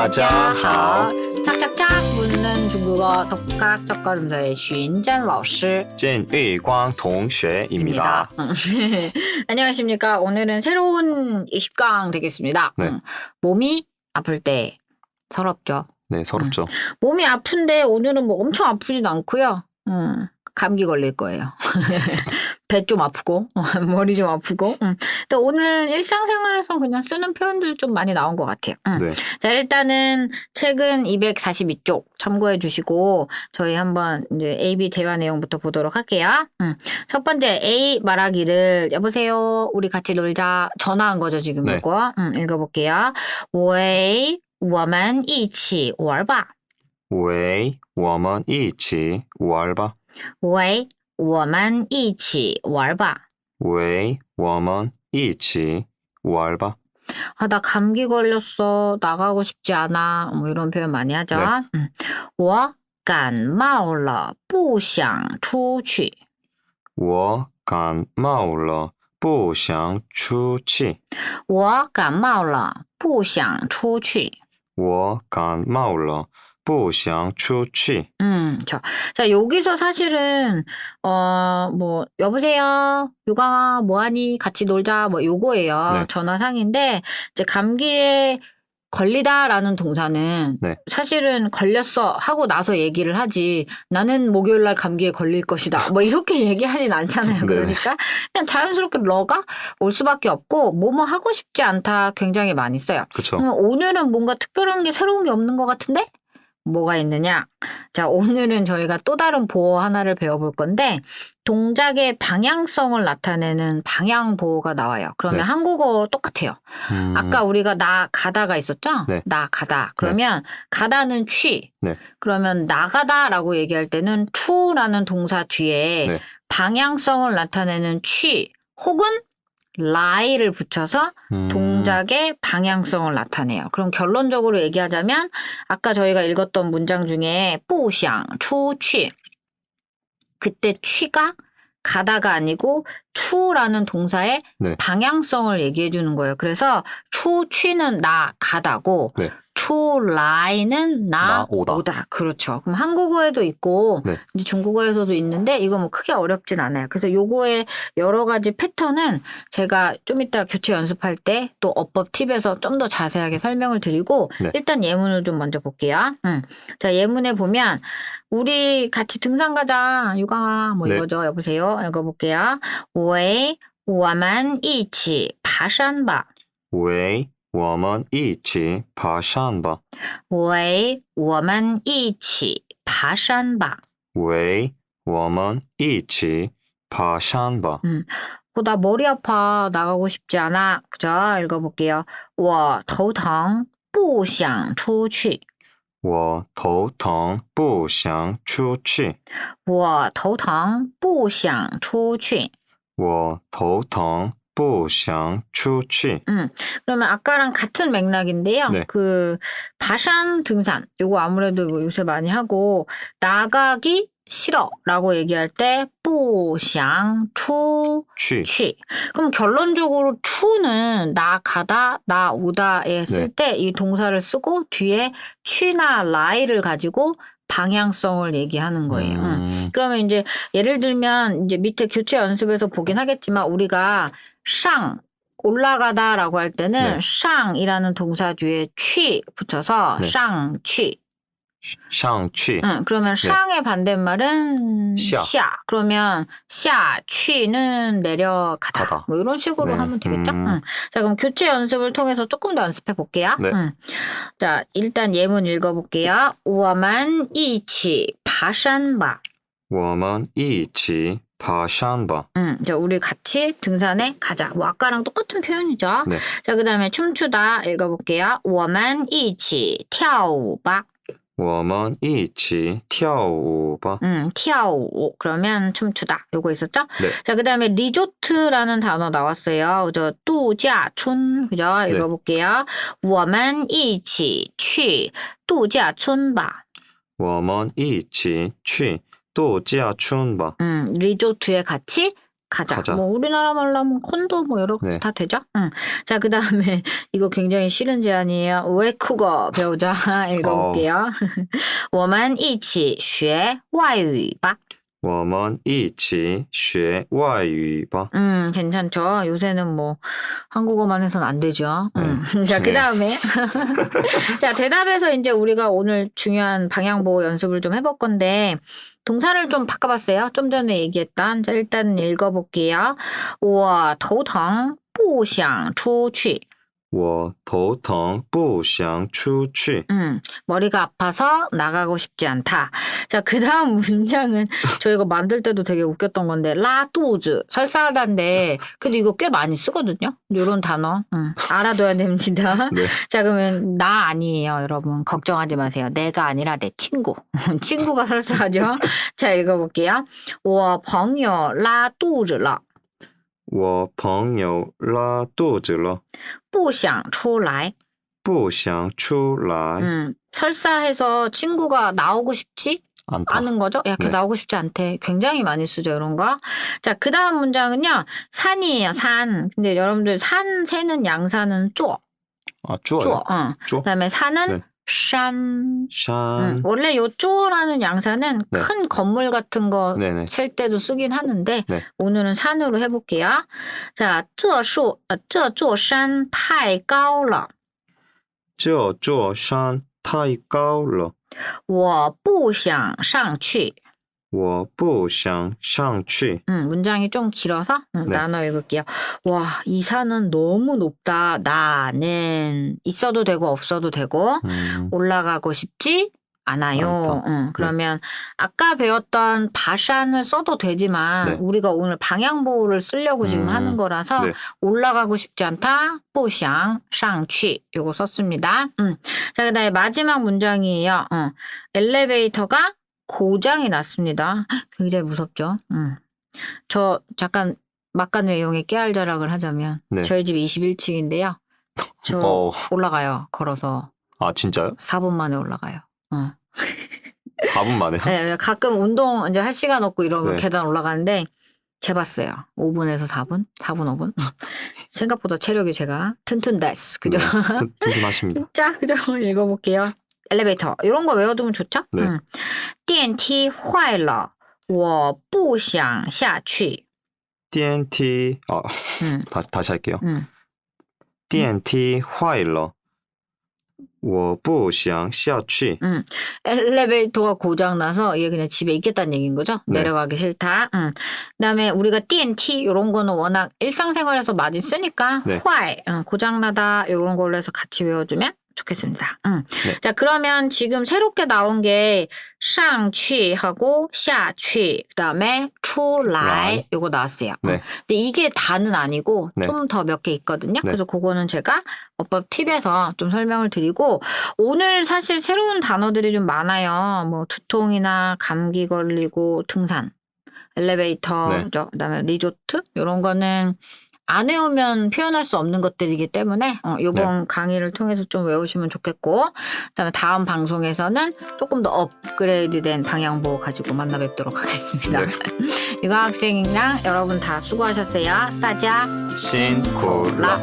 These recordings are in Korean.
大家好。 짝짝짝 묻는 중국어 독학 첫걸음서의 슌전老师 젠의광 동쉐입니다. 안녕하십니까. 오늘은 새로운 20강 되겠습니다. 네. 몸이 아플 때 서럽죠. 네, 서럽죠. 몸이 아픈데 오늘은 뭐 엄청 아프진 않고요. 감기 걸릴 거예요. 배 좀 아프고 머리 좀 아프고. 또 오늘 일상생활에서 그냥 쓰는 표현들 좀 많이 나온 것 같아요. 네. 자, 일단은 책은 242쪽 참고해 주시고 저희 한번 이제 A-B 대화 내용부터 보도록 할게요. 첫 번째 A 말하기를 여보세요. 우리 같이 놀자. 전화한 거죠 지금 네. 이거. 읽어볼게요. 喂我们一起玩吧 喂我们一起玩吧喂我们一起玩吧喂我们一起玩吧 아, 나 감기 걸렸어. 나가고 싶지 않아. 뭐 이런 표현 많이 하죠. 네. 我感冒了不想出去我感冒了不想出去我感冒了不想出去我感冒了不想出去 자, 여기서 사실은, 뭐, 여보세요? 유강아, 뭐하니? 같이 놀자. 뭐, 요거예요. 네. 전화상인데, 이제 감기에 걸리다라는 동사는 네. 사실은 걸렸어 하고 나서 얘기를 하지 나는 목요일날 감기에 걸릴 것이다. 뭐, 이렇게 얘기하진 않잖아요. 네네. 그러니까 그냥 자연스럽게 러가 올 수밖에 없고, 뭐뭐 하고 싶지 않다 굉장히 많이 써요. 그쵸. 오늘은 뭔가 특별한 게 새로운 게 없는 것 같은데? 뭐가 있느냐? 자, 오늘은 저희가 또 다른 보호 하나를 배워볼 건데 동작의 방향성을 나타내는 방향 보호가 나와요. 그러면 네. 한국어 똑같아요. 아까 우리가 나 가다가 있었죠? 네. 나 가다. 그러면 가다는 취. 네. 그러면 나가다라고 얘기할 때는 to라는 동사 뒤에 네. 방향성을 나타내는 취 혹은 lie를 붙여서 동작의 방향성을 나타내요. 그럼 결론적으로 얘기하자면 아까 저희가 읽었던 문장 중에 不想出去 그때 취가 가다가 아니고 to라는 동사의 네. 방향성을 얘기해 주는 거예요. 그래서 취는 나 가다고 네. lie는 나 나 오다. 그렇죠. 그럼 한국어에도 있고 네. 이제 중국어에서도 있는데 이거 뭐 크게 어렵진 않아요. 그래서 요거의 여러 가지 패턴은 제가 좀 이따 교체 연습할 때 또 어법 팁에서 좀 더 자세하게 설명을 드리고 네. 일단 예문을 좀 먼저 볼게요. 자, 예문에 보면 우리 같이 등산 가자. 유강아 뭐 네. 이거죠. 여보세요. 읽어볼게요. 喂我们一起爬山吧喂我们一起爬山吧喂我们一起爬山吧喂我们一起爬山吧 나 머리 아파. 나가고 싶지 않아. 그죠? 읽어볼게요. 我头疼不想出去我头疼不想出去我头疼不想出去我头疼不想出去 그러면 아까랑 같은 맥락인데요. 네. 그 바산 등산 요거 아무래도 뭐 요새 많이 하고 나가기 싫어라고 얘기할 때 不想出去去. 그럼 결론적으로 to는 나 가다, 나 오다에 쓸 네. 때 이 동사를 쓰고 뒤에 취나 lie를 가지고 방향성을 얘기하는 거예요. 그러면 이제 예를 들면 이제 밑에 교체 연습에서 보긴 하겠지만 우리가 상 올라가다라고 할 때는 네. 상이라는 동사 뒤에 취 붙여서 네. 상 취. 上去 그러면 상의 반대말은 샤. 샤. 그러면 샤 취는 내려가다. 가다. 뭐 이런 식으로 네. 하면 되겠죠? 자, 그럼 교체 연습을 통해서 조금 더 연습해 볼게요. 네. 자, 일단 예문 읽어볼게요. 我们一起爬山吧我们一起爬山吧 자, 우리 같이 등산에 가자. 뭐 아까랑 똑같은 표현이죠. 네. 자, 그다음에 춤추다 읽어볼게요. 我们一起跳舞吧我们一起跳舞吧 跳舞그러면 춤추다. 요거 있었죠? 네. 자, 그다음에 리조트라는 단어 나왔어요. 그죠? 度假村 그죠? 읽어볼게요. 我们一起去度假村吧我们一起去度假村吧 리조트에 같이 가자. 가자. 뭐 우리나라 말로 하면 콘도 뭐 여러 가지 네. 다 되죠. 응. 자, 그다음에 이거 굉장히 싫은 제안이에요. 외국어 배우자. 읽어볼게요. 我们一起学外语吧.我们一起学外语吧. 괜찮죠. 요새는 뭐 한국어만 해서는 안 되죠. 자, 네. 그다음에 자, 대답에서 이제 우리가 오늘 중요한 방향보 연습을 좀 해볼 건데 동사를 좀 바꿔봤어요. 좀 전에 얘기했던. 자, 일단 읽어볼게요. 我头疼不想出去.我头疼不想出去. 머리가 아파서 나가고 싶지 않다. 자, 그 다음 문장은 저 이거 만들 때도 되게 웃겼던 건데 라뚜즈 설사하다인데 근데 이거 꽤 많이 쓰거든요. 이런 단어 알아둬야 됩니다. 네. 자, 그러면 나 아니에요, 여러분. 걱정하지 마세요. 내가 아니라 내 친구. 친구가 설사하죠. 자, 읽어볼게요. 我朋友拉肚子了我朋友拉肚子了不想出来不想出来 설사해서 친구가 나오고 싶지 않다. 않은 거죠? 야, 걔 네. 나오고 싶지 않대. 굉장히 많이 쓰죠, 이런 거. 자, 그 다음 문장은요. 산이에요, 산. 근데 여러분들 산 세는 양산은 쪼. 아, 쪼. 쪼요. 그 다음에 산은 네. 산. 산. 원래 요 쪼라는 양산은 네. 큰 건물 같은 거 네네. 셀 때도 쓰긴 하는데 네. 오늘은 산으로 해볼게요. 자, 这座山太高了这座山太高了我不想上去我不想上去 문장이 좀 길어서 나눠 읽을게요. 와, 이 산은 너무 높다. 나는 있어도 되고 없어도 되고 올라가고 싶지 않아요. 그러면 아까 배웠던 바샨을 써도 되지만 네. 우리가 오늘 방향보호를 쓰려고 지금 하는 거라서 네. 올라가고 싶지 않다. 不想上去 요거 썼습니다. 자, 그다음에 마지막 문장이에요. 엘리베이터가 고장이 났습니다. 굉장히 무섭죠. 저 잠깐 막간 외용의 깨알자락을 하자면 네. 저희 집 21층인데요. 저 어. 올라가요. 걸어서 아, 진짜요? 4분 만에 올라가요. 4분 만에요? 네, 가끔 운동 이제 할 시간 없고 이러면 네. 계단 올라가는데 재봤어요. 5분에서 4분? 4분, 5분? 생각보다 체력이 제가 튼튼데스. 그죠? 네, 튼튼하십니다. 자, 그죠? 읽어볼게요. 엘리베이터. 이런 거 외워두면 좋죠? 네. 电梯坏了我不想下去 电梯 아, 다시 할게요. 电梯坏了我不想下去 엘리베이터가 고장나서 얘 그냥 집에 있겠다는 얘기인 거죠? 네. 내려가기 싫다. 그다음에 우리가 TNT 이런 거는 워낙 일상생활에서 많이 쓰니까 네. 坏 고장나다 이런 걸로 해서 같이 외워주면 좋겠습니다. 네. 자, 그러면 지금 새롭게 나온 게 上去 하고 下去 그다음에 出来 来 요거 나왔어요. 네. 근데 이게 다는 아니고 네. 좀 더 몇 개 있거든요. 네. 그래서 그거는 제가 어법 팁에서 좀 설명을 드리고 오늘 사실 새로운 단어들이 좀 많아요. 뭐 두통이나 감기 걸리고 등산, 엘리베이터죠. 그다음에 리조트 이런 거는 안 외우면 표현할 수 없는 것들이기 때문에 이번 강의를 통해서 좀 외우시면 좋겠고 그다음에 다음 방송에서는 조금 더 업그레이드된 방향보 가지고 만나 뵙도록 하겠습니다. 네. 유학생이랑 여러분 다 수고하셨어요. 大家辛苦了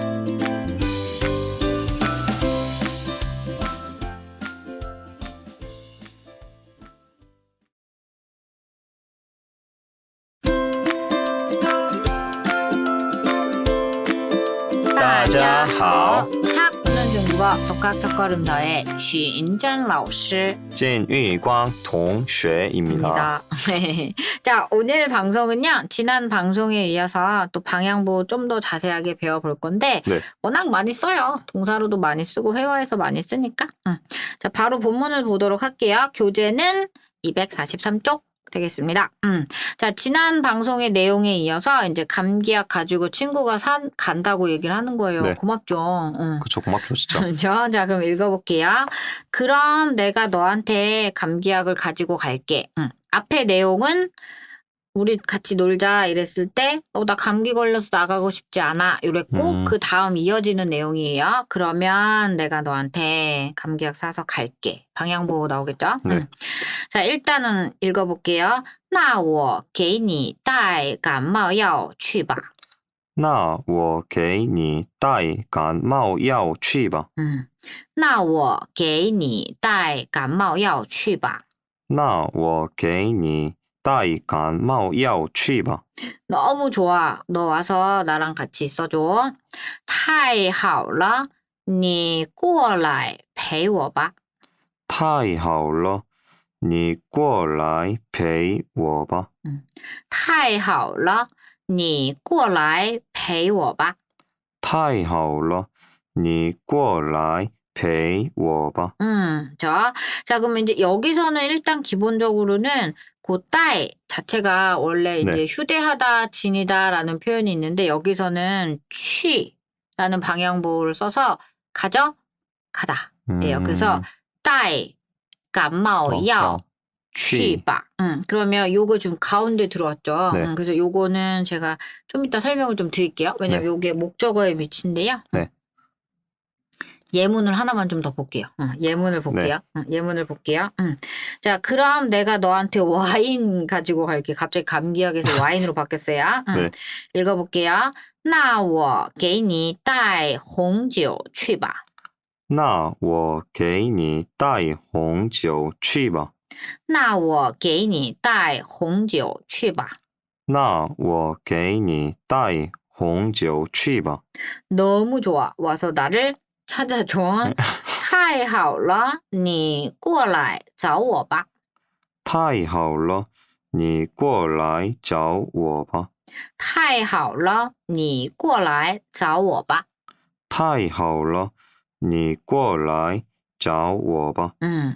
大家好 탁 오는 중국어 독학 첫걸음더의徐인전老师진위광 동学입니다. 자, 오늘 방송은요. 지난 방송에 이어서 또 방향보 좀 더 자세하게 배워볼 건데 네. 워낙 많이 써요. 동사로도 많이 쓰고 회화에서 많이 쓰니까. 자, 바로 본문을 보도록 할게요. 교재는 243쪽 되겠습니다. 자, 지난 방송의 내용에 이어서 이제 감기약 가지고 친구가 간다고 얘기를 하는 거예요. 네. 고맙죠. 그쵸, 고맙죠, 진짜. 그렇죠. 자, 그럼 읽어볼게요. 그럼 내가 너한테 감기약을 가지고 갈게. 앞에 내용은 우리 같이 놀자 이랬을 때, 나 감기 걸려서 나가고 싶지 않아. 이랬고, 그 다음 이어지는 내용이에요. 그러면 내가 너한테 감기약 사서 갈게. 방향보고 나오겠죠? 네. 자, 일단은 읽어볼게요. 那我给你带感冒药去吧.那我给你带感冒药去吧。那我给你带感冒药去吧. 那我给你带感冒药去吧. 너무 좋아. 너 와서 나랑 같이 있어줘. 太好了,你过来陪我吧.太好了，你过来陪我吧。太好了,你过来陪我吧.太好了，你过来陪我吧. 자, 그러면 이제 여기서는 일단 기본적으로는 그 따이 자체가 원래 네. 이제 휴대하다, 지니다라는 표현이 있는데 여기서는 취라는 방향보호를 써서 가져, 가다. 예요. 그래서 따이, 감마오, 야오, 취바. 그러면 요거 좀 가운데 들어왔죠. 네. 그래서 요거는 제가 좀 이따 설명을 좀 드릴게요. 왜냐면 네. 요게 목적어의 위치인데요. 네. 예문을 하나만 좀 더 볼게요. 예문을 볼게요. 예문을 볼게요. 자, 그럼 내가 너한테 와인 가지고 갈게. 갑자기 감기약에서 와인으로 바뀌었어요. 네. 읽어볼게요. 那我给你带红酒去吧.那我给你带红酒去吧。那我给你带红酒去吧. 那我给你带红酒去吧. 너무 좋아. 와서 나를 찾아줘. 太好了,你过来找我吧.太好了，你过来找我吧。太好了,你过来找我吧.太好了，你过来找我吧.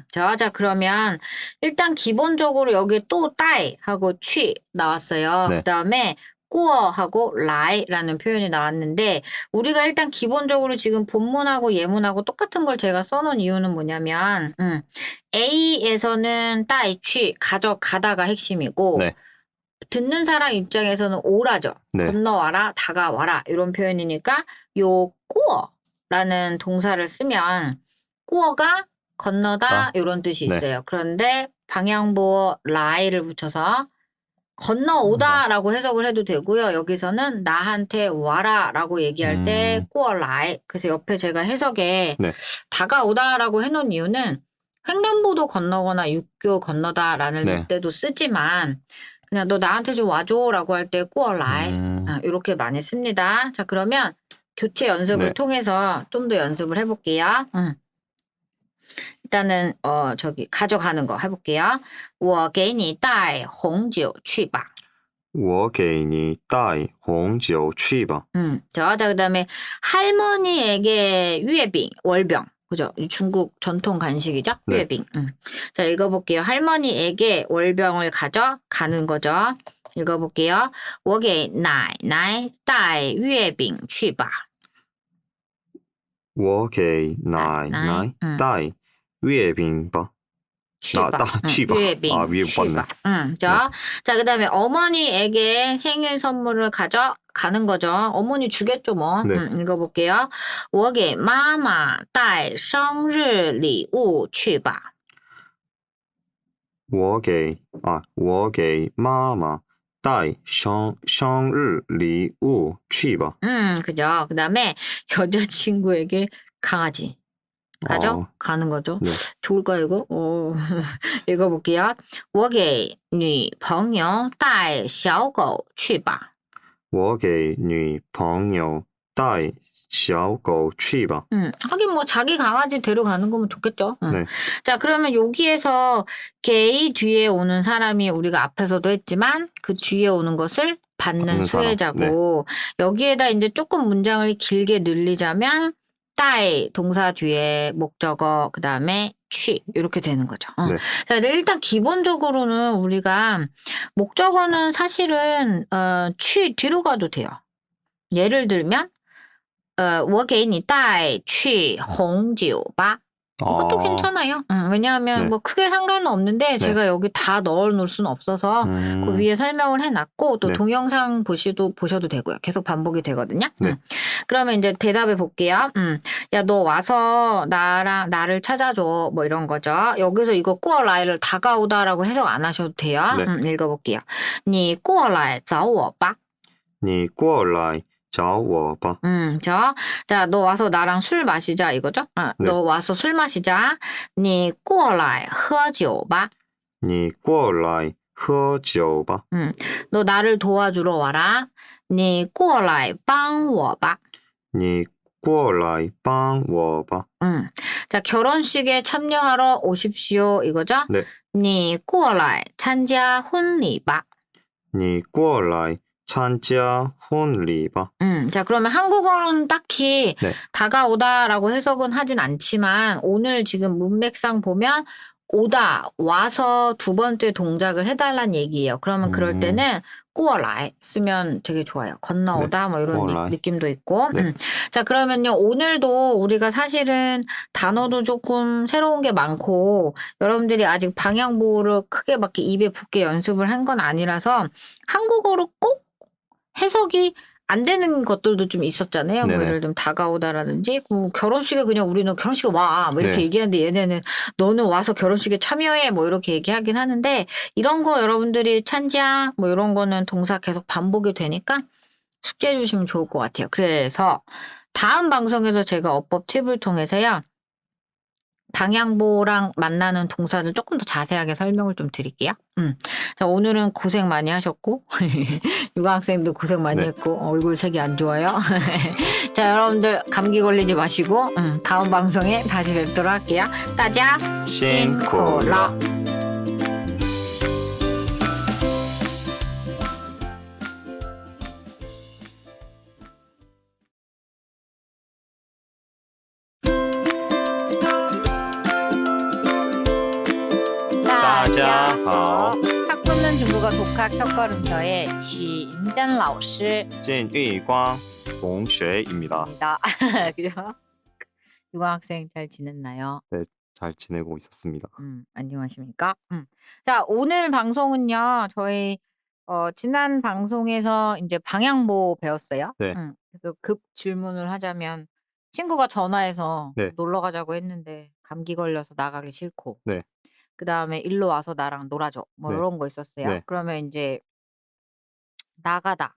자, 그러면 일단 기본적으로 여기 또 따이 하고 취 나왔어요. 네. 그 다음에 꾸어하고 라이라는 표현이 나왔는데 우리가 일단 기본적으로 지금 본문하고 예문하고 똑같은 걸 제가 써놓은 이유는 뭐냐면 A에서는 따이 취 가져가다가 핵심이고 네. 듣는 사람 입장에서는 오라죠. 네. 건너와라, 다가와라 이런 표현이니까 요 꾸어라는 동사를 쓰면 꾸어가 건너다 이런 뜻이 있어요. 그런데 방향보호 라이를 붙여서 건너오다라고 해석을 해도 되고요. 여기서는 나한테 와라라고 얘기할 때 꾸어 라이. 그래서 옆에 제가 해석에 다가오다라고 해놓은 이유는 횡단보도 건너거나 육교 건너다라는 때도 쓰지만 그냥 너 나한테 좀 와줘라고 할 때 꾸어 라이 이렇게 많이 씁니다. 자, 그러면 교체 연습을 통해서 좀 더 연습을 해볼게요. 일단은 저기 가져가는 거 해볼게요. 我给你带红酒去吧.我给你带红酒去吧. 자, 그다음에 할머니에게 유에빙 월병. 그죠? 중국 전통 간식이죠? 네. 유에빙. 자, 읽어볼게요. 할머니에게 월병을 가져가는 거죠. 읽어볼게요. 我给奶奶带月饼去吧.我给奶奶带月饼吧. 去吧. 月饼 去吧. 자, 그다음에 어머니에게 생일 선물을 가져가는 거죠. 어머니 주겠죠, 뭐. 읽어볼게요. 我给妈妈带生日礼物去吧.我给妈妈带生日礼物去吧. 그죠. 그다음에 여자친구에게 강아지. 가는 거죠. 네. 좋을까요, 이거? 읽어볼게요. 我给女朋友带小狗去吧.我给女朋友带小狗去吧. 하긴 뭐 자기 강아지 데려가는 거면 좋겠죠. 네. 자, 그러면 여기에서 게이 뒤에 오는 사람이 우리가 앞에서도 했지만 그 뒤에 오는 것을 받는 수혜자고 여기에다 이제 조금 문장을 길게 늘리자면 따이 동사 뒤에 목적어 그다음에 취 이렇게 되는 거죠. 자, 이제 일단 기본적으로는 우리가 목적어는 사실은 취 뒤로 가도 돼요. 예를 들면 我给你带去红酒吧. 이것도 아, 괜찮아요. 왜냐하면 네. 뭐 크게 상관은 없는데 네. 제가 여기 다 넣어 놓을 수는 없어서 그 위에 설명을 해 놨고 또 네. 동영상 보셔도 되고요. 계속 반복이 되거든요. 네. 그러면 이제 대답해 볼게요. 야, 너 와서 나를 찾아줘. 뭐 이런 거죠. 여기서 이거 过来를 다가오다라고 해석 안 하셔도 돼요. 네. 읽어 볼게요. 你过来找我吧. 你过来找我吧. 자, 너 와서 나랑 술 마시자 이거죠? 네. 너 와서 술 마시자. 你过来喝酒吧.你过来喝酒吧. 너 나를 도와주러 와라. 你过来帮我吧.你过来帮我吧. 자, 결혼식에 참여하러 오십시오 이거죠? 네. 你过来参加婚礼吧.你过来参加婚礼吧. 자, 그러면 한국어로는 딱히 네. 다가오다라고 해석은 하진 않지만 오늘 지금 문맥상 보면 오다, 와서 두 번째 동작을 해달란 얘기예요. 그러면 그럴 때는 过来 쓰면 되게 좋아요. 건너오다 네. 뭐 이런 过来. 느낌도 있고. 네. 자, 그러면요. 오늘도 우리가 사실은 단어도 조금 새로운 게 많고 여러분들이 아직 방향보호를 크게 막 입에 붙게 연습을 한 건 아니라서 한국어로 꼭 해석이 안 되는 것들도 좀 있었잖아요. 뭐 네네. 예를 들면 다가오다라든지 뭐 결혼식에 그냥 우리는 결혼식에 와 뭐 이렇게 네. 얘기하는데 얘네는 너는 와서 결혼식에 참여해 뭐 이렇게 얘기하긴 하는데 이런 거 여러분들이 찬지야 뭐 이런 거는 동사 계속 반복이 되니까 숙제해 주시면 좋을 것 같아요. 그래서 다음 방송에서 제가 어법 팁을 통해서요. 방향보랑 만나는 동사를 조금 더 자세하게 설명을 좀 드릴게요. 자, 오늘은 고생 많이 하셨고, 육아학생도 고생 많이 네. 했고, 얼굴 색이 안 좋아요. 자, 여러분들 감기 걸리지 마시고, 다음 방송에 다시 뵙도록 할게요. 따자, 싱코라. 大家好. 책 붙는 중국어 독학 첫걸음서의 진단老师 진위광 동쉐입니다. 그죠? 육아학생 잘 지냈나요? 네, 잘 지내고 있었습니다. 안녕하십니까? 자, 오늘 방송은요, 저희, 지난 방송에서 이제 방향보 배웠어요. 네. 그래서 급 질문을 하자면, 친구가 전화해서 네. 놀러 가자고 했는데, 감기 걸려서 나가기 싫고, 네. 그 다음에 일로 와서 나랑 놀아줘. 뭐, 네. 이런 거 있었어요. 네. 그러면 이제, 나가다,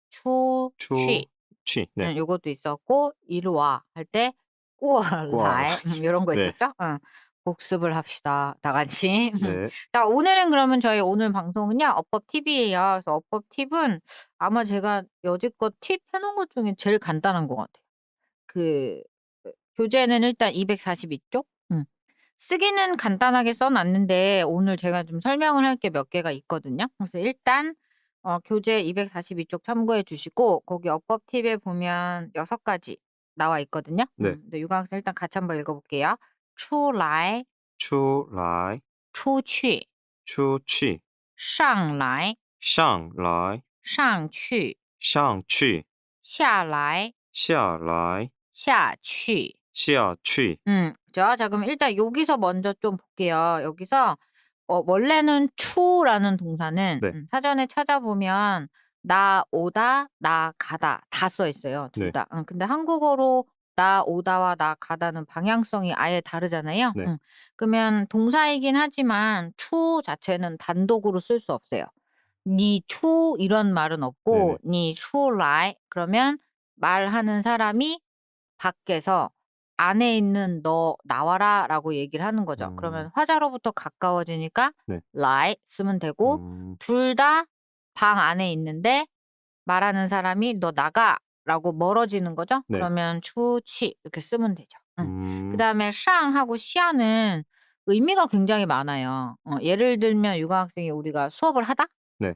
취, 취. 네. 요것도 있었고, 이리 와, 할 때, 过来, 이런 거 네. 있었죠? 복습을 합시다. 다 같이. 네. 자, 오늘은 그러면 저희 오늘 방송은요, 어법 팁이에요. 그래서 어법 팁은 아마 제가 여지껏 팁 해놓은 것 중에 제일 간단한 것 같아요. 교재는 일단 242쪽? 쓰기는 간단하게 써놨는데, 오늘 제가 좀 설명을 할 게 몇 개가 있거든요. 그래서 일단, 교재 242쪽 참고해 주시고, 거기 어법 팁에 보면 6가지 나와 있거든요. 네. 육아학생 일단 같이 한번 읽어볼게요. 出来, 出来, 出去, 出去, 上来, 上来, 上去, 上去, 下来, 下来, 下去. 下去. 자, 그럼 일단 여기서 먼저 좀 볼게요. 여기서 원래는 추라는 동사는 네. 사전에 찾아보면 나 오다, 나 가다 다 써 있어요. 둘 네. 다. 근데 한국어로 나 오다와 나 가다는 방향성이 아예 다르잖아요. 네. 그러면 동사이긴 하지만 추 자체는 단독으로 쓸 수 없어요. 니 추 이런 말은 없고 니 추라이 그러면 말하는 사람이 밖에서 안에 있는 너 나와라 라고 얘기를 하는 거죠. 그러면 화자로부터 가까워지니까 네. lie 쓰면 되고 둘 다 방 안에 있는데 말하는 사람이 너 나가 라고 멀어지는 거죠. 네. 그러면 추치 이렇게 쓰면 되죠. 음, 그 다음에 샹하고 시아는 의미가 굉장히 많아요. 예를 들면 육아학생이 우리가 수업을 하다? 네.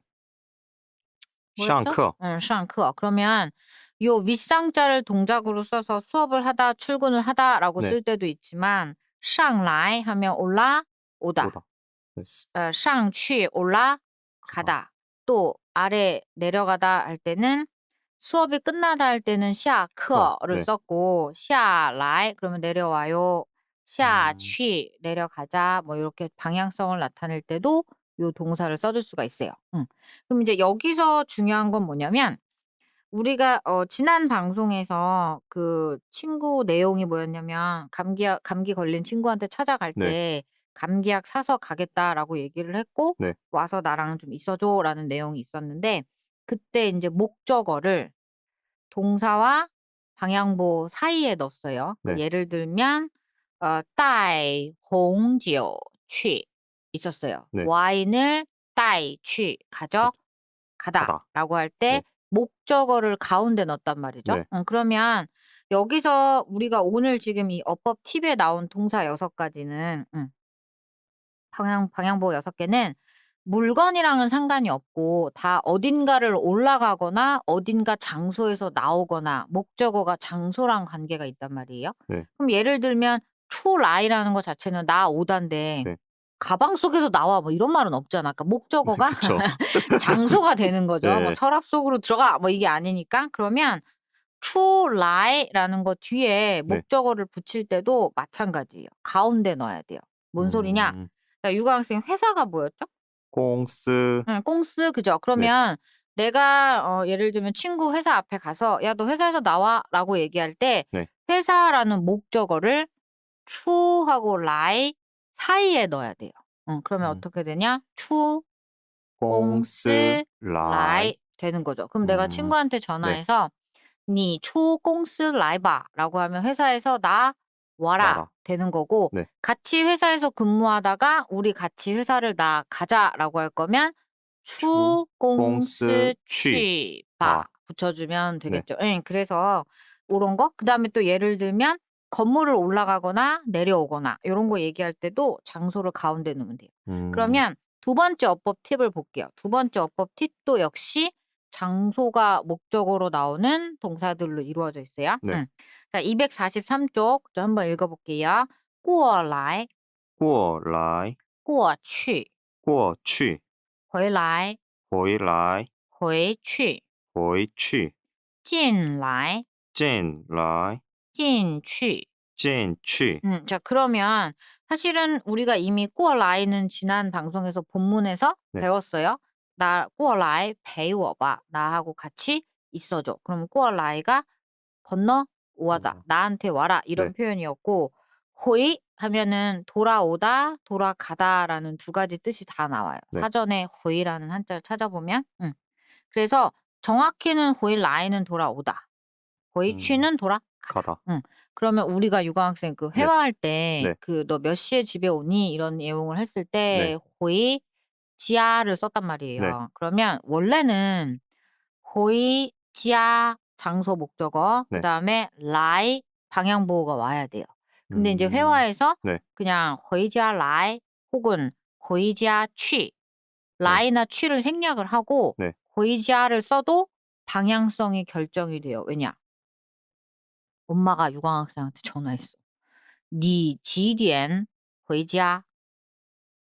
뭐였죠? 上课. 샹크. 그러면 요 윗상자를 동작으로 써서 수업을 하다, 출근을 하다라고 네. 쓸 때도 있지만 上来 하면 올라, 오다. 오다. 네. 上去 올라, 가다. 또 아래 내려가다 할 때는 수업이 끝나다 할 때는 下课를 네. 썼고 下来 그러면 내려와요. 下去 내려가자 뭐 이렇게 방향성을 나타낼 때도 요 동사를 써줄 수가 있어요. 그럼 이제 여기서 중요한 건 뭐냐면 우리가 지난 방송에서 그 친구 내용이 뭐였냐면 감기 걸린 친구한테 찾아갈 네. 때 "감기약 사서 가겠다."라고 얘기를 했고 네. "와서 나랑 좀 있어 줘."라는 내용이 있었는데 그때 인제 목적어를 동사와 방향보 사이에 넣었어요. 네. 예를 들면 带红酒去 있었어요. 네. 와인을 带去 가져 가다. 가다라고 할 때 네. 목적어를 가운데 넣었단 말이죠. 네. 그러면 여기서 우리가 오늘 지금 이 어법 팁에 나온 동사 6가지는 방향보 6개는 물건이랑은 상관이 없고 다 어딘가를 올라가거나 어딘가 장소에서 나오거나 목적어가 장소랑 관계가 있단 말이에요. 네. 그럼 예를 들면 to lie라는 거 자체는 나 오다인데 네. 가방 속에서 나와 뭐 이런 말은 없잖아. 그러니까 목적어가 그쵸. 장소가 되는 거죠. 뭐 네. 서랍 속으로 들어가 뭐 이게 아니니까. 그러면 to lie라는 거 뒤에 네. 목적어를 붙일 때도 마찬가지예요. 가운데 넣어야 돼요. 뭔 소리냐? 자, 유가 학생 회사가 뭐였죠? 公司 꽁스 그죠? 네. 그러면 내가 예를 들면 친구 회사 앞에 가서 "야 너 회사에서 나와."라고 얘기할 때 네. 회사라는 목적어를 to하고 lie 사이에 넣어야 돼요. 그러면 어떻게 되냐? to 公司 꽁스来 lie 되는 거죠. 그럼 내가 친구한테 네. 전화해서 "니出公司来吧."라고 하면 회사에서 "나 와라." 와라. 되는 거고 네. 같이 회사에서 근무하다가 "우리 같이 회사를 나가자."라고 할 거면 出公司去吧 붙여주면 네. 되겠죠. 예. 그래서 요런 거 그다음에 또 예를 들면 건물을 올라가거나 내려오거나 요런 거 얘기할 때도 장소를 가운데 넣으면 돼요. 그러면 두 번째 어법 팁을 볼게요. 두 번째 어법 팁도 역시 장소가 목적어로 나오는 동사들로 이루어져 있어요. 네. 자, 243쪽 저 한번 읽어볼게요. 过来,过来过去,过去回来,回来回去,回去进来,进来进去. 进去 자, 그러면 사실은 우리가 이미 过来는 지난 방송에서 본문에서 네. 배웠어요. 나 过来陪我吧. 나하고 같이 있어줘. 그럼 过来가 건너 오다. 나한테 와라. 이런 네. 표현이었고 回 하면은 돌아오다, 돌아가다라는 두 가지 뜻이 다 나와요. 네. 사전에 回라는 한자를 찾아보면. 그래서 정확히는 回来는 돌아오다. 回去는 돌아가다. 가다. 그러면 우리가 유관학생 그 네. 회화할 때 네. 그 "너 몇 시에 집에 오니?" 이런 내용을 했을 네. 때回家를 썼단 말이에요. 네. 그러면 원래는 回家 장소 목적어 네. 그다음에来방향 보호가 와야 돼요. 근데 인제 회화에서 네. 그냥 回家来 혹은 回家去 来나 취를 생략을 하고 네. 回家를 써도 방향성이 결정이 돼요. 왜냐? 엄마가 유광 학생한테 전화했어. "니几点回家?"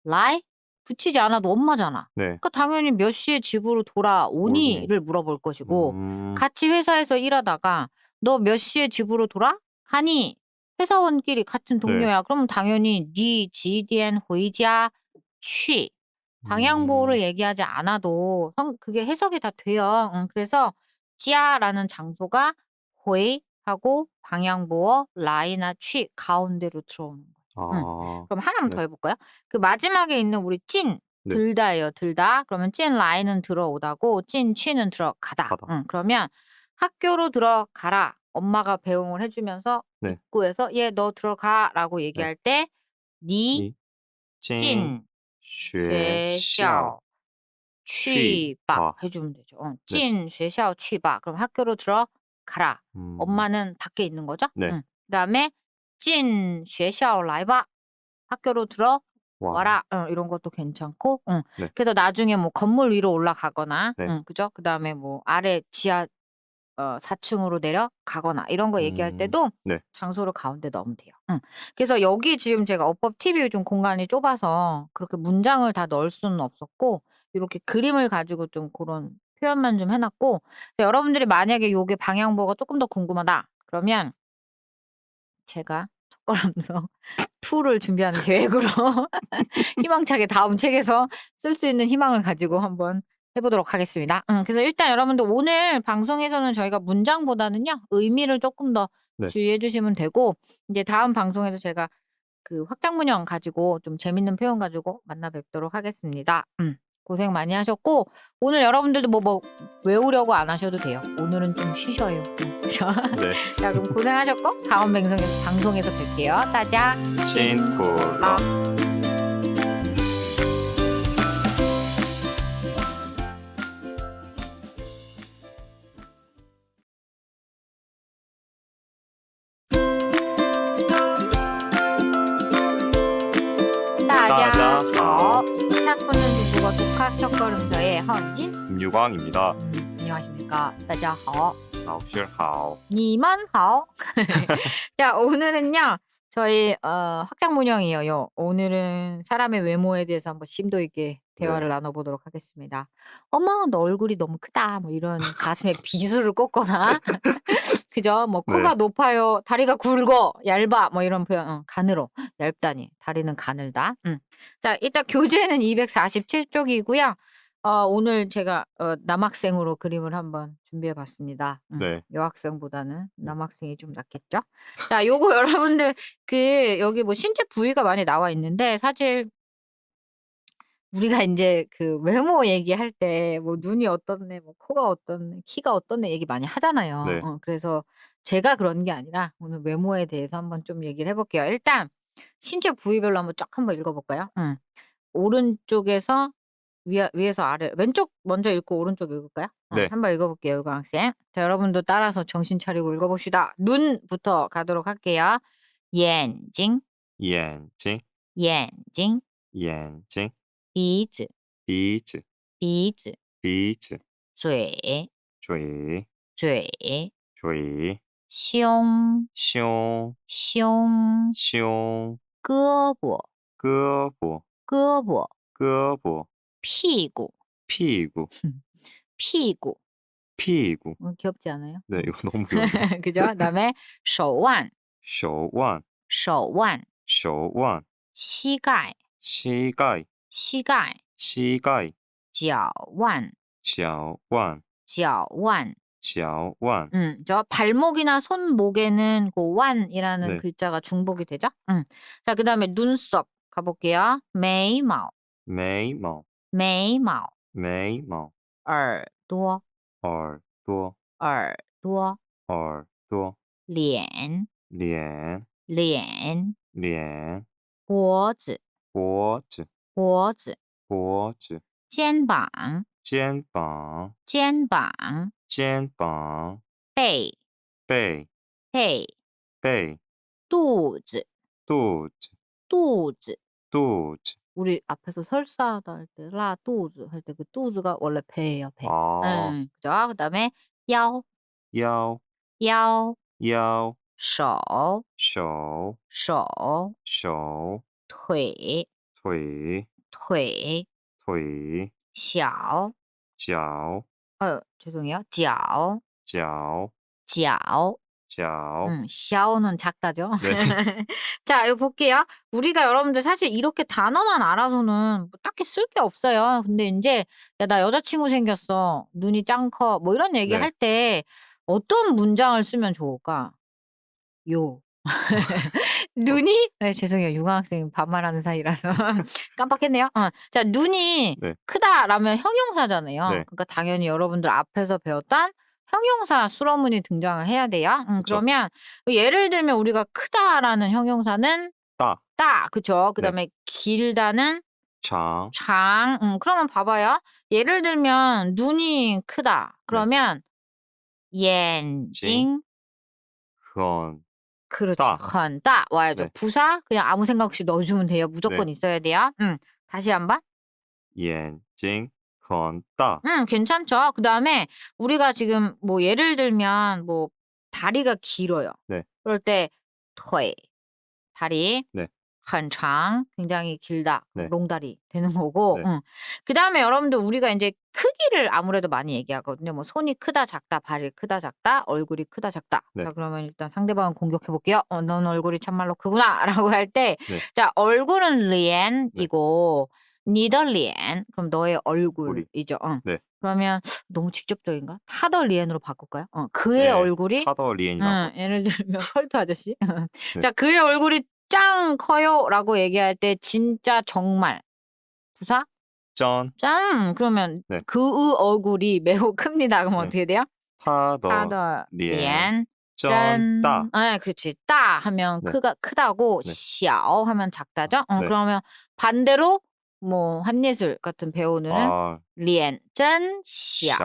来붙이지 않아도 엄마잖아. 네. 그러니까 당연히 "몇 시에 집으로 돌아오니?"를 물어볼 것이고 같이 회사에서 일하다가 "너 몇 시에 집으로 돌아가니?" 회사원끼리 같은 동료야. 그러면 당연히 "니几点回家去?" 방향 보호를 얘기하지 않아도 그게 해석이 다 돼요. 그래서 家라는 장소가 回 하고 방향 보호 라이나 취 가운데로 들어오는 거예요. 그럼 하나만 더 해볼까요? 그 마지막에 있는 우리 찐 네. 들다예요. 들다. 그러면 찐 라이는 들어오다고 찐 취는 들어가다. 가다. 그러면 학교로 들어가라. 엄마가 배웅을 해주면서 네. 입구에서 얘 너 들어가라고 얘기할 때 니 찐 学校去吧 해주면 되죠. 进学校去吧 그럼 학교로 들어가라. 엄마는 밖에 있는 거죠. 네. 그다음에 进学校来吧 학교로 들어와라. 이런 것도 괜찮고. 네. 그래서 나중에 뭐 건물 위로 올라가거나, 네. 그죠? 그다음에 뭐 아래 지하 4층으로 내려가거나 이런 거 얘기할 때도 네. 장소를 가운데 넣으면 돼요. 그래서 여기 지금 제가 어법 팁이 좀 공간이 좁아서 그렇게 문장을 다 넣을 수는 없었고 요렇게 그림을 가지고 좀 고런 표현만 좀 해 놨고 여러분들이 만약에 요게 방향보호가 쪼끔 더 궁금하다 그러면 제가 척척거리면서 투를 준비하는 계획으로 희망차게 다음 책에서 쓸 수 있는 희망을 가지고 한번 해보도록 하겠습니다. 그래서 일단 여러분들 오늘 방송에서는 저희가 문장보다는요 의미를 조금 더 네. 주의해 주시면 되고 이제 다음 방송에서 제가 그 확장문형 가지고 좀 재밌는 표현 가지고 만나 뵙도록 하겠습니다. 고생 많이 하셨고 오늘 여러분들도 뭐 외우려고 안 하셔도 돼요. 오늘은 좀 쉬셔요. 그죠? 네. 자 그럼 고생하셨고 다음 방송에서 뵐게요. 따자 신고라. 大家 好. 착보는 중국어 독학 첫걸음서의 헌진 김유광입니다. 안녕하십니까. 大家好. 老师好. 你们好. 자 오늘은요 저희 확장문형이에요. 오늘은 사람의 외모에 대해서 한번 심도 있게 대화를 나눠보도록 하겠습니다. 어머 너 얼굴이 너무 크다 뭐 이런 가슴에 비수를 꽂거나 그죠? 뭐 코가 높아요, 다리가 굵어, 얇아 뭐 이런 표현. 가늘어, 얇다니 다리는 가늘다. 자 일단 교재는 247쪽이고요. 오늘 제가 남학생으로 그림을 한번 준비해봤습니다. 네. 여학생보다는 남학생이 좀 낫겠죠? 자, 요거 여러분들 여기 뭐 신체 부위가 많이 나와 있는데 사실 우리가 이제 그 외모 얘기할 때 뭐 눈이 어떻네, 뭐 코가 어떻네, 키가 어떻네 얘기 많이 하잖아요. 네. 그래서 제가 그런 게 아니라 오늘 외모에 대해서 한번 좀 얘기를 해볼게요. 일단 신체 부위별로 한번 쫙 한번 읽어볼까요? 오른쪽에서 위에서 아래 왼쪽 먼저 읽고 오른쪽 읽을까요? 네. 한번 읽어볼게요, 유광 학생. 자, 여러분도 따라서 정신 차리고 읽어봅시다. 눈부터 가도록 할게요. 眼睛眼睛眼睛眼睛鼻子鼻子鼻子鼻子嘴嘴嘴嘴胸胸胸胸胳膊胳膊胳膊胳膊屁股屁股屁股屁股. 귀엽지 않아요? 네, 이거 너무 귀여운데. 그죠? 그다음에 手腕手腕手腕手腕膝盖膝盖膝盖膝盖脚腕脚腕脚腕脚腕. 저 발목이나 손목에는 그腕이라는 네. 글자가 중복이 되죠? 자, 그다음에 눈썹 가볼게요. 眉毛眉毛眉毛眉毛耳朵耳朵耳朵耳朵脸脸脸脸脖子脖子脖子脖子肩膀肩膀肩膀肩膀背背背背肚子肚子肚子肚子. 우리 앞에서 설사하다 할 때 라肚子 할 때 그肚子가 원래 배예요, 배. 아, 그죠? 그다음에 腰腰腰腰手手手手腿腿腿腿小脚죄송해요. 脚脚脚脚. 샤오는 작다죠. 네. 자, 이거 볼게요. 우리가 여러분들 사실 이렇게 단어만 알아서는 뭐 딱히 쓸 게 없어요. 근데 이제 야, 나 여자친구 생겼어. 눈이 짱 커. 뭐 이런 얘기 네. 할 때 어떤 문장을 쓰면 좋을까? 요. 눈이 죄송해요. 유광학생 반말하는 사이라서 깜빡했네요. 자, 눈이 네. 크다라면 형용사잖아요. 네. 그러니까 당연히 여러분들 앞에서 배웠던 형용사 수러문이 등장을 해야 돼요. 그러면 예를 들면 우리가 크다라는 형용사는 따, 그쵸? 그다음에 길다는 장. 그러면 봐봐요. 예를 들면 눈이 크다. 그러면 眼睛 그렇지. 很大 와야죠. 네. 부사 그냥 아무 생각 없이 넣어주면 돼요. 무조건 있어야 돼요. 다시 한번. 眼睛很大. 괜찮죠. 그다음에 우리가 지금 뭐 예를 들면 뭐 다리가 길어요. 네. 그럴 때 腿 다리. 네. 很长, 굉장히 길다, 네. 롱다리 되는 거고. 네. 그 다음에 여러분들 우리가 이제 크기를 아무래도 많이 얘기하거든요. 뭐 손이 크다 작다, 발이 크다 작다, 얼굴이 크다 작다. 네. 자, 그러면 일단 상대방을 공격해 볼게요. 넌 얼굴이 참말로 크구나라고 할 때, 네. 자, 얼굴은 리엔이고 니더 리엔, 그럼 너의 얼굴이죠. 네. 그러면 너무 직접적인가? 타더 리엔으로 바꿀까요? 그의 네, 얼굴이 타더 리엔이라고. 예를 들면 컬트 아저씨. 네. 자, 그의 얼굴이 짱 커요라고 얘기할 때 진짜 정말 부사 짠. 짱 그러면 네. 그의 얼굴이 매우 큽니다. 그럼 네. 어떻게 돼요? 타더 타더 리엔 짠. 짠. 네, 그렇지. 따 하면 네. 크다고, 네. 小 하면 작다죠. 네. 그러면 반대로 뭐 한예슬 같은 배우는 리엔 짠, 小.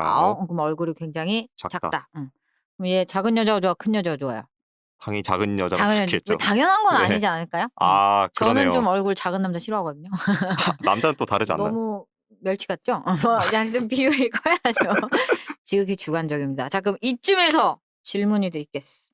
그럼 얼굴이 굉장히 작다. 그럼 얘 작은 여자가 좋아, 큰 여자가 좋아요? 당연히 작은 여자가 좋겠죠. 당연한 건 네. 아니지 않을까요? 아, 그러네요. 저는 좀 얼굴 작은 남자 싫어하거든요. 남자는 또 다르지 않나요? 너무 멸치 같죠? 그냥 좀 비율이 커야죠. 지극히 주관적입니다. 자, 그럼 이쯤에서 질문이 드리겠습니다.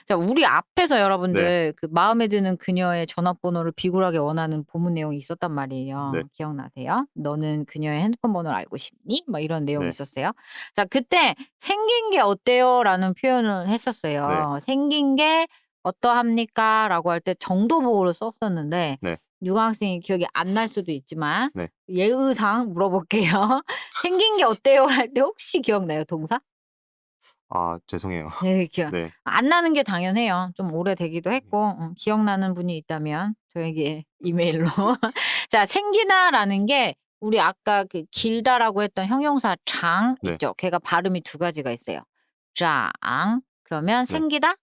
자, 우리 앞에서 여러분들 그 마음에 드는 그녀의 전화번호를 비굴하게 원하는 본문 내용이 있었단 말이에요. 네. 기억나세요? 너는 그녀의 핸드폰 번호를 알고 싶니? 뭐 이런 내용이 네. 있었어요. 자, 그때 생긴 게 어때요? 라는 표현을 했었어요. 생긴 게 어떠합니까? 라고 할 때 정도보호를 썼었는데 네. 유학생이 기억이 안 날 수도 있지만 네. 예의상 물어볼게요. 생긴 게 어때요? 할 때 혹시 기억나요? 동사? 아, 죄송해요. 네, 네. 안 나는 게 당연해요. 좀 오래되기도 했고 기억나는 분이 있다면 저에게 이메일로. 자, 생기다라는 게 우리 아까 그 길다라고 했던 형용사 장 네. 있죠. 걔가 발음이 두 가지가 있어요. 장 그러면 네. 생기다,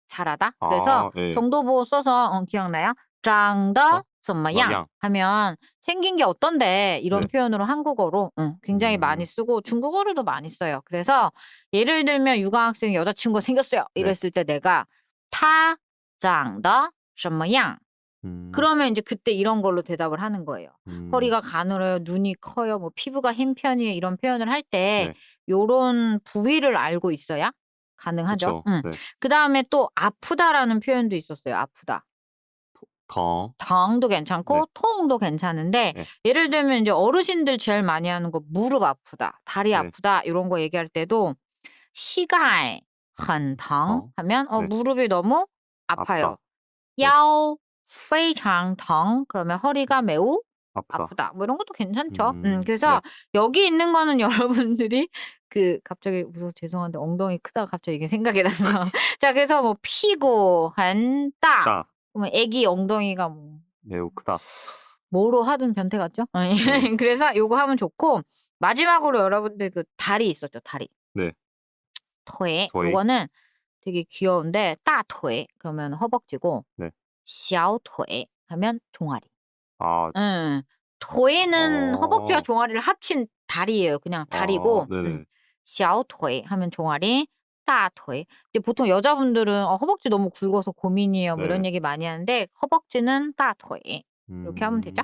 잘하다. 그래서 네. 정도보호 써서 기억나요? 장더 怎么样 하면 생긴 게 어떤데 이런 네. 표현으로 한국어로 굉장히 많이 쓰고 중국어로도 많이 써요. 그래서 예를 들면 유학생이 여자친구가 생겼어요. 이랬을 때 내가 타长得怎么样 그러면 이제 그때 이런 걸로 대답을 하는 거예요. 허리가 가늘어요, 눈이 커요, 뭐 피부가 흰 편이에요, 이런 표현을 할 때 요런 부위를 알고 있어야 가능하죠. 네. 그 다음에 또 아프다라는 표현도 있었어요. 아프다. 덩도 괜찮고 통도 괜찮은데 예를 들면 이제 어르신들 제일 많이 하는 거 무릎 아프다, 다리 아프다 이런 거 얘기할 때도 시가이 很疼 하면 무릎이 너무 아파요. 야오 非常疼 그러면 허리가 매우 아프다. 뭐 이런 것도 괜찮죠. 그래서 여기 있는 거는 여러분들이 갑자기 죄송한데 엉덩이 크다가 갑자기 이게 생각이 나서 자, 그래서 뭐 피고한다. 그러면 애기 엉덩이가 뭐 매우 크다. 뭐로 하든 변태 같죠? 그래서 요거 하면 좋고 마지막으로 여러분들 그 다리 있었죠, 다리. 네. 토에. 요거는 되게 귀여운데 따토에 그러면 허벅지고 小腿 하면 종아리. 토에는 허벅지와 종아리를 합친 다리예요. 그냥 다리고 小腿 하면 종아리, 大腿. 이제 보통 여자분들은 허벅지 너무 굵어서 고민이에요. 뭐 이런 얘기 많이 하는데 허벅지는 大腿. 이렇게 하면 되죠.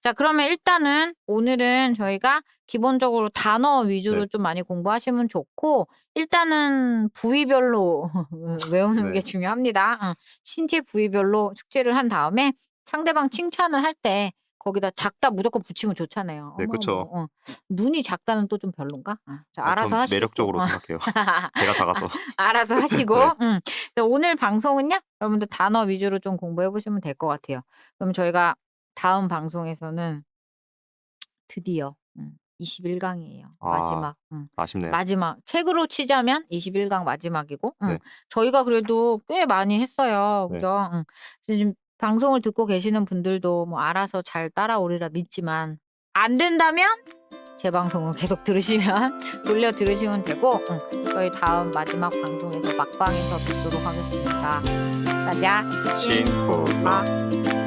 자, 그러면 일단은 오늘은 저희가 기본적으로 단어 위주로 좀 많이 공부하시면 좋고 일단은 부위별로 외우는 게 중요합니다. 신체 부위별로 숙제를 한 다음에 상대방 칭찬을 할 때 거기다 작다 무조건 붙이면 좋잖아요. 네, 그렇죠. 눈이 작다는 또 좀 별론가? 자, 알아서 하시고. 매력적으로 생각해요. 제가 작아서. 알아서 하시고. 오늘 방송은요. 여러분들 단어 위주로 좀 공부해 보시면 될 것 같아요. 그럼 저희가 다음 방송에서는 드디어 21강이에요. 마지막. 아쉽네요. 마지막. 책으로 치자면 21강 마지막이고. 저희가 그래도 꽤 많이 했어요. 그죠? 그래서 지금 방송을 듣고 계시는 분들도 뭐 알아서 잘 따라오리라 믿지만 안 된다면 제 방송을 계속 들으시면 돌려 들으시면 되고 저희 다음 마지막 방송에서 막방에서 뵙도록 하겠습니다. 大家辛苦了。